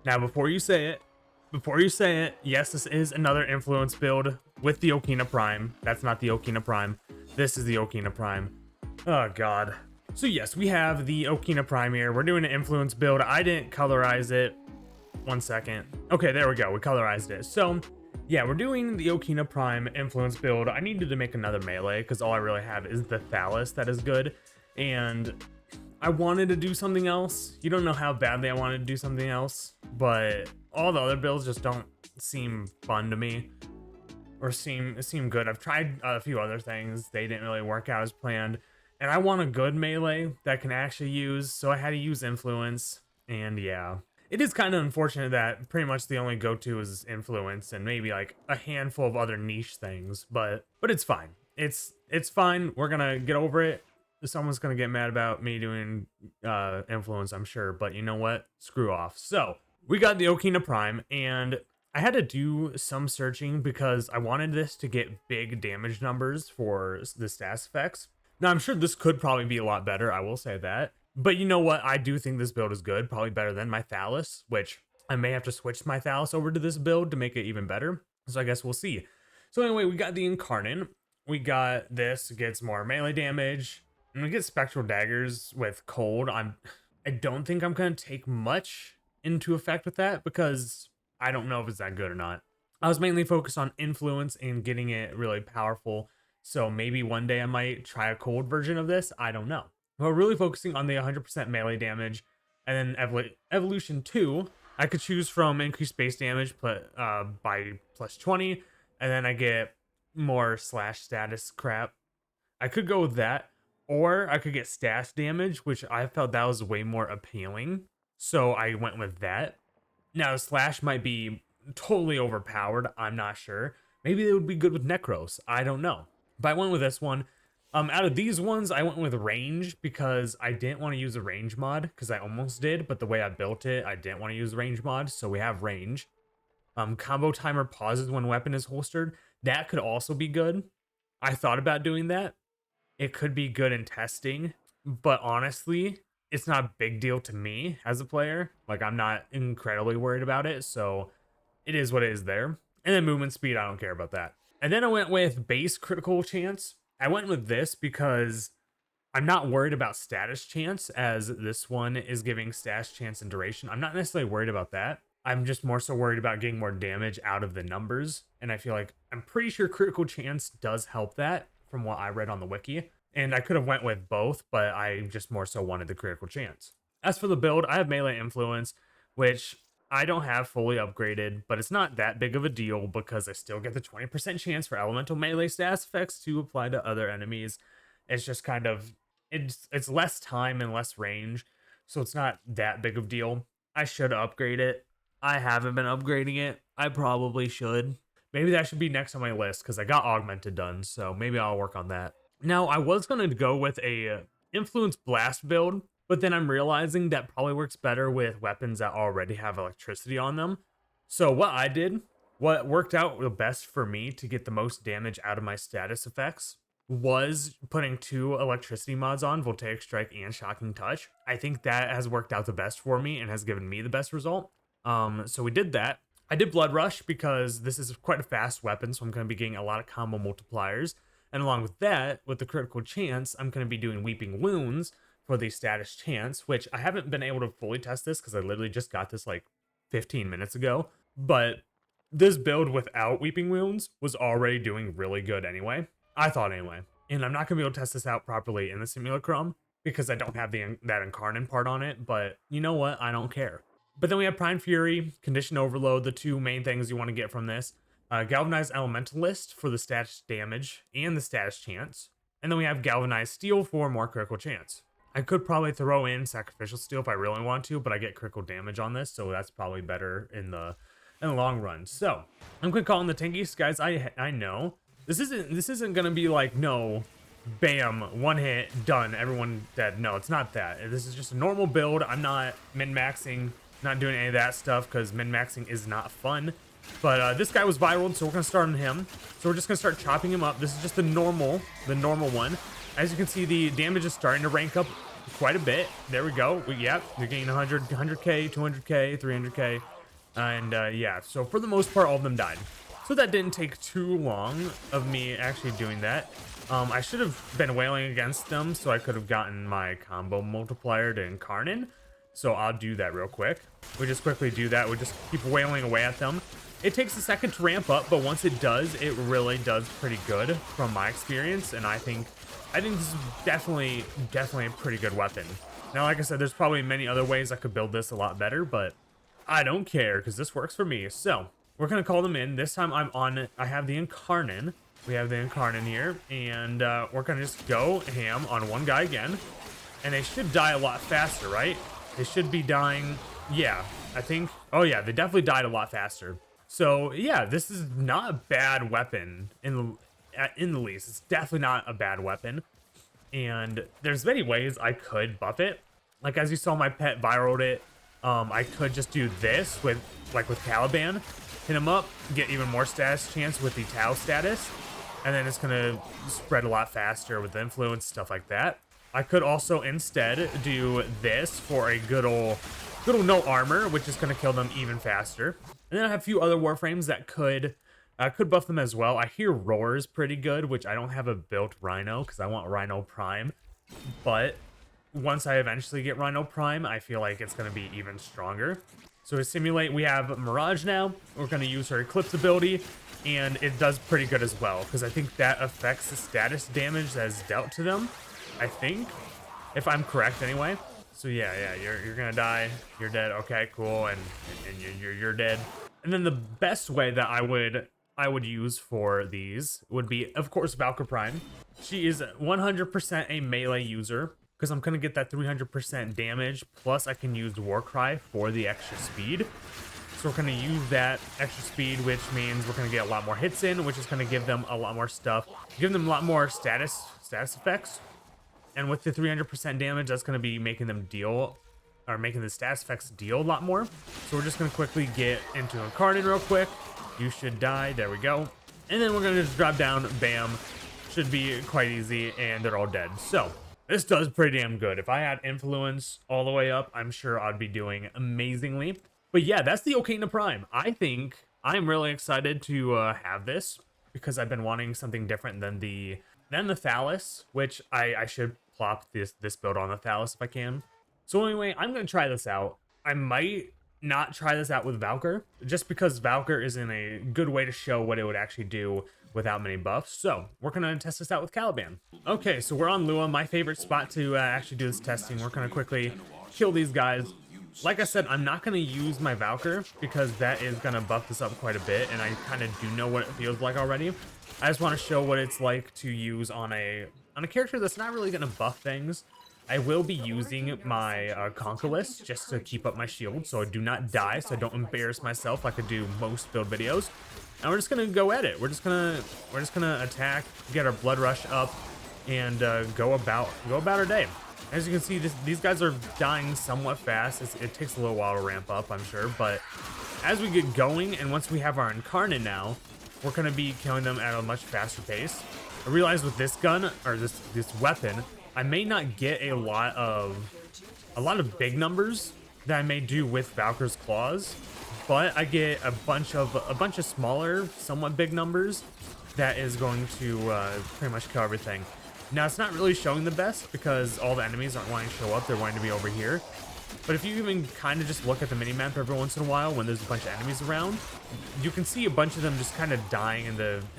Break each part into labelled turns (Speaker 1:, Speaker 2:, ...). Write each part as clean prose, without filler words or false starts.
Speaker 1: Now, before you say it, yes, this is another influence build with the Okina Prime. That's not the Okina Prime. This is the Okina Prime. Oh, God. So, yes, we have the Okina Prime here. We're doing an influence build. I didn't colorize it. 1 second. Okay, there we go. We colorized it. So, yeah, we're doing the Okina Prime influence build. I needed to make another melee because all I really have is the Thallus that is good. And I wanted to do something else. You don't know how badly I wanted to do something else, but all the other builds just don't seem fun to me or seem good. I've tried a few other things. They didn't really work out as planned. And I want a good melee that I can actually use, so I had to use influence. And yeah, it is kind of unfortunate that pretty much the only go-to is influence and maybe like a handful of other niche things, but it's fine. It's fine. We're gonna get over it. Someone's gonna get mad about me doing influence, I'm sure, but you know what? Screw off. So we got the Okina Prime, and I had to do some searching because I wanted this to get big damage numbers for the stats effects. Now, I'm sure this could probably be a lot better, I will say that. But you know what? I do think this build is good, probably better than my Thallus, which I may have to switch my Thallus over to this build to make it even better. So I guess we'll see. So anyway, we got the Incarnon. We got this, gets more melee damage. And we get Spectral Daggers with Cold. I don't think I'm going to take much into effect with that because I don't know if it's that good or not. I was mainly focused on influence and getting it really powerful. So maybe one day I might try a cold version of this. I don't know. We're really focusing on the 100% melee damage. And then Evolution 2, I could choose from increased base damage by plus 20. And then I get more slash status crap. I could go with that. Or I could get stash damage, which I felt that was way more appealing. So I went with that. Now, slash might be totally overpowered. I'm not sure. Maybe they would be good with Necros. I don't know. But I went with this one. Out of these ones, I went with range because I didn't want to use a range mod because I almost did. But the way I built it, I didn't want to use range mod. So we have range. Combo timer pauses when weapon is holstered. That could also be good. I thought about doing that. It could be good in testing, but honestly, it's not a big deal to me as a player. Like, I'm not incredibly worried about it, so it is what it is there. And then movement speed, I don't care about that. And then I went with base critical chance. I went with this because I'm not worried about status chance, as this one is giving status chance and duration. I'm not necessarily worried about that. I'm just more so worried about getting more damage out of the numbers. And I feel like I'm pretty sure critical chance does help that from what I read on the wiki. And I could have went with both, but I just more so wanted the critical chance. As for the build, I have melee influence, which I don't have fully upgraded, but it's not that big of a deal because I still get the 20% chance for elemental melee stats effects to apply to other enemies. It's just kind of, it's less time and less range, so it's not that big of a deal. I should upgrade it. I haven't been upgrading it. I probably should. Maybe that should be next on my list because I got augmented done, so maybe I'll work on that. Now, I was going to go with a influence blast build, but then I'm realizing that probably works better with weapons that already have electricity on them. So what worked out the best for me to get the most damage out of my status effects was putting 2 electricity mods on, Voltaic Strike and Shocking Touch. I think that has worked out the best for me and has given me the best result. So we did that. I did Blood Rush because this is quite a fast weapon, so I'm going to be getting a lot of combo multipliers. And along with that, with the critical chance, I'm going to be doing Weeping Wounds for the status chance, which I haven't been able to fully test this because I literally just got this like 15 minutes ago. But this build without Weeping Wounds was already doing really good anyway. I thought anyway. And I'm not going to be able to test this out properly in the Simulacrum because I don't have that Incarnon part on it. But you know what? I don't care. But then we have Prime Fury, Condition Overload, the 2 main things you want to get from this. Galvanized Elementalist for the status damage and the status chance. And then we have Galvanized Steel for more critical chance. I could probably throw in Sacrificial Steel if I really want to, but I get critical damage on this, so that's probably better in the long run. So I'm going to call in the tankiest, guys. I know this isn't going to be like, no, bam, 1 hit, done, everyone dead. No, it's not that. This is just a normal build. I'm not min-maxing, not doing any of that stuff because min-maxing is not fun. But this guy was viral, so we're going to start on him. So we're just going to start chopping him up. This is just the normal one. As you can see, the damage is starting to rank up quite a bit. There we go. Yep, you're getting 100k, 200k, 300k, and yeah. So for the most part, all of them died. So that didn't take too long of me actually doing that. I should have been wailing against them so I could have gotten my combo multiplier to Incarnon. So I'll do that real quick. We just quickly do that. We just keep wailing away at them. It takes a second to ramp up, but once it does, it really does pretty good from my experience. And I think this is definitely a pretty good weapon. Now, like I said, there's probably many other ways I could build this a lot better, but I don't care because this works for me. So we're gonna call them in. This time I have the Incarnon. We have the Incarnon here, and we're gonna just go ham on one guy again. And they should die a lot faster, right? They should be dying. Yeah, I think. Oh yeah, they definitely died a lot faster. So yeah, this is not a bad weapon in the least. It's definitely not a bad weapon. And there's many ways I could buff it. Like as you saw, my pet viraled it. I could just do this with Caliban, hit him up, get even more status chance with the Tau status, and then it's gonna spread a lot faster with influence, stuff like that. I could also instead do this for a good old no armor, which is gonna kill them even faster. And then I have a few other warframes that could buff them as well. I hear Roar is pretty good, which I don't have a built Rhino because I want Rhino Prime. But once I eventually get Rhino Prime, I feel like it's gonna be even stronger. So to simulate, we have Mirage now. We're gonna use her Eclipse ability, and it does pretty good as well because I think that affects the status damage that is dealt to them. I think, if I'm correct anyway. So yeah, you're gonna die. You're dead. Okay, cool, and you're dead. And then the best way that I would use for these would be, of course, Valkyrie Prime. She is 100% a melee user because I'm gonna get that 300% damage. Plus, I can use Warcry for the extra speed. So we're gonna use that extra speed, which means we're gonna get a lot more hits in, which is gonna give them a lot more stuff, give them a lot more status effects. And with the 300% damage, that's going to be making them deal, or making the status effects deal a lot more. So we're just going to quickly get into Incarnon real quick. You should die. There we go. And then we're going to just drop down. Bam. Should be quite easy. And they're all dead. So this does pretty damn good. If I had influence all the way up, I'm sure I'd be doing amazingly. But yeah, that's the Okina Prime. I think I'm really excited to have this because I've been wanting something different than the Phallus, which I should plop this build on the Phallus if I can. So anyway, I'm gonna try this out. I might not try this out with Valkyr, just because Valkyr isn't a good way to show what it would actually do without many buffs. So we're gonna test this out with Caliban. Okay, so we're on Lua, my favorite spot to actually do this testing. We're gonna quickly kill these guys. Like I said, I'm not gonna use my Valkyr because that is gonna buff this up quite a bit, and I kind of do know what it feels like already. I just want to show what it's like to use on a character that's not really going to buff things. I will be using my Conquerless just to keep up my shield so I do not die, so I don't embarrass myself like I do most build videos. And we're just gonna go at it. We're just gonna attack, get our blood rush up, and go about our day. As you can see, these guys are dying somewhat fast. It takes a little while to ramp up, I'm sure, but as we get going, and once we have our Incarnon now, we're going to be killing them at a much faster pace. I realize with this gun, or this weapon, I may not get a lot of big numbers that I may do with Valkyr's Claws, but I get a bunch of smaller, somewhat big numbers that is going to pretty much kill everything. Now, it's not really showing the best because all the enemies aren't wanting to show up. They're wanting to be over here. But if you even kind of just look at the minimap every once in a while when there's a bunch of enemies around, you can see a bunch of them just kind of dying in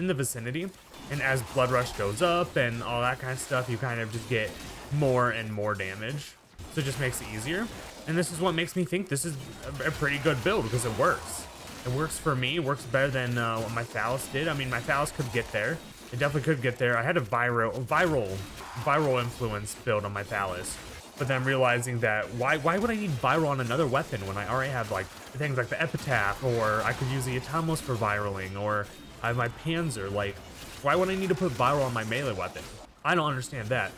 Speaker 1: the vicinity. And as blood rush goes up and all that kind of stuff, you kind of just get more and more damage. So it just makes it easier. And this is what makes me think this is a pretty good build because it works. It works for me. It works better than what my Phallus did. I mean, my Phallus could get there. It definitely could get there. I had a viral influence build on my Phallus. But then realizing that why would I need viral on another weapon when I already have like things like the Epitaph, or I could use the Atamos for viraling, or I have my Panzer. Like, why would I need to put viral on my melee weapon? I don't understand that.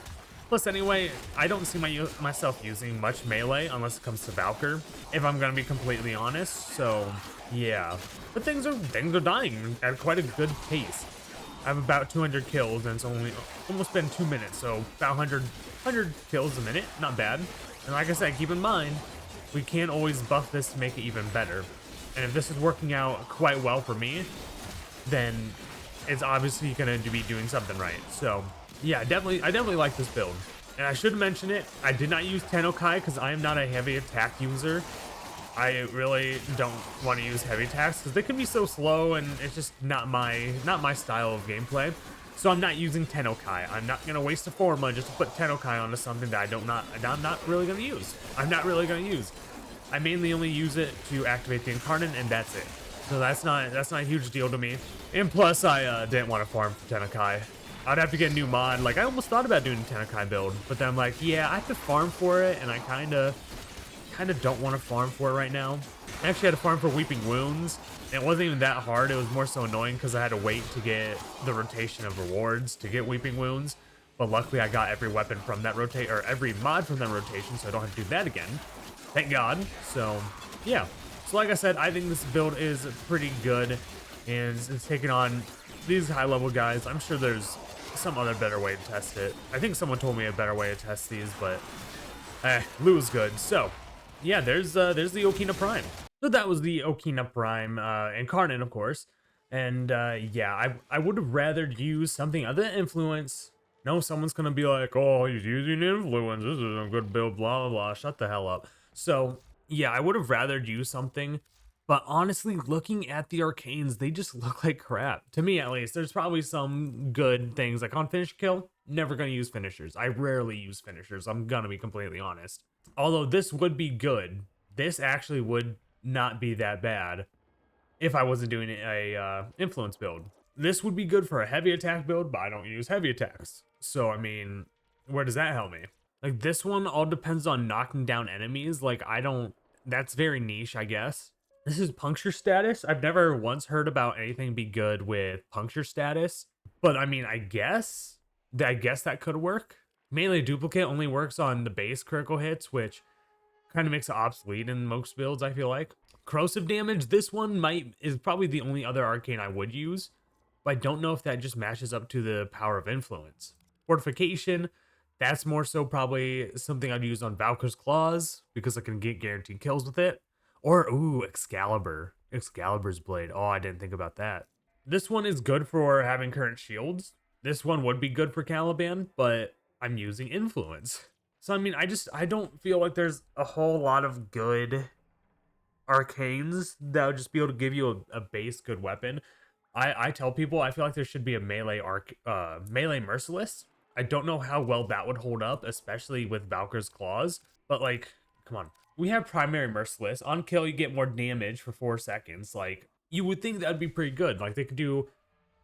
Speaker 1: Plus, anyway, I don't see myself using much melee unless it comes to Valkyr, if I'm gonna be completely honest. So yeah, but things are dying at quite a good pace. I have about 200 kills, and it's only almost been 2 minutes, so about 100 kills a minute, not bad. And like I said, keep in mind, we can always buff this to make it even better. And if this is working out quite well for me, then it's obviously going to be doing something right. So yeah, I definitely like this build. And I should mention it, I did not use Tennokai because I am not a heavy attack user. I really don't want to use heavy attacks because they can be so slow, and it's just not my style of gameplay. So I'm not using Tennokai. I'm not gonna waste a forma just to put Tennokai onto something that I'm not really gonna use. I mainly only use it to activate the Incarnon, and that's it. So that's not a huge deal to me. And plus, I didn't want to farm for Tennokai. I'd have to get a new mod. Like, I almost thought about doing a Tennokai build, but then I'm like, yeah, I have to farm for it, and I kind of don't want to farm for it right now. I actually had to farm for Weeping Wounds. And it wasn't even that hard. It was more so annoying because I had to wait to get the rotation of rewards to get Weeping Wounds. But luckily I got every weapon from that rotate, or every mod from that rotation, so I don't have to do that again. Thank God. So yeah. So like I said, I think this build is pretty good, and it's taking on these high level guys. I'm sure there's some other better way to test it. I think someone told me a better way to test these, but Lou's good. So yeah, there's the Okina Prime. So that was the Okina Prime Incarnon, of course. And yeah, I would have rather use something other than Influence. No, someone's gonna be like, oh, he's using Influence, this isn't a good build, blah blah blah. Shut the hell up. So yeah, I would have rather used something, but honestly, looking at the Arcanes, they just look like crap. To me, at least. There's probably some good things, like on Finish Kill, never gonna use finishers. I rarely use finishers, I'm gonna be completely honest. Although this would be good, this actually would not be that bad if I wasn't doing a influence build. This would be good for a heavy attack build, but I don't use heavy attacks. So I mean, where does that help me? Like, this one all depends on knocking down enemies. Like, that's very niche, I guess. This is puncture status. I've never once heard about anything be good with puncture status, but I mean, I guess that could work. Melee duplicate only works on the base critical hits, which kind of makes it obsolete in most builds, I feel like. Corrosive damage, this one is probably the only other arcane I would use, but I don't know if that just matches up to the power of influence. Fortification, that's more so probably something I'd use on Valkyr's Claws, because I can get guaranteed kills with it. Or, ooh, Excalibur's Blade. Oh, I didn't think about that. This one is good for having current shields. This one would be good for Caliban, but I'm using influence. So, I mean, I don't feel like there's a whole lot of good arcanes that would just be able to give you a base good weapon. I tell people I feel like there should be a melee merciless. I don't know how well that would hold up, especially with Valkyr's Claws, but like, come on. We have primary merciless. On kill, you get more damage for 4 seconds. Like, you would think that would be pretty good. Like, they could do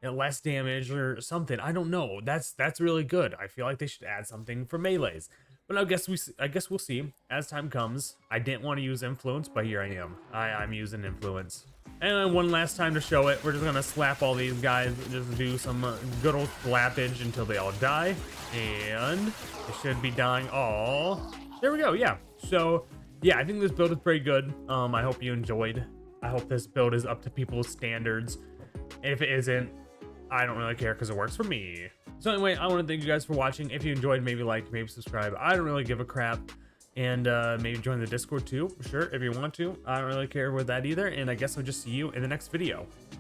Speaker 1: less damage or something. I don't know. That's really good. I feel like they should add something for melees. But I guess we'll see as time comes. I didn't want to use influence, but here I am. I'm using influence. And then one last time to show it, we're just gonna slap all these guys, just do some good old slappage until they all die. And they should be dying all. There we go, yeah. So yeah, I think this build is pretty good. I hope you enjoyed. I hope this build is up to people's standards. And if it isn't, I don't really care because it works for me. So anyway, I want to thank you guys for watching. If you enjoyed, maybe like, maybe subscribe. I don't really give a crap. And maybe join the Discord too, sure, if you want to. I don't really care with that either. And I guess I'll just see you in the next video.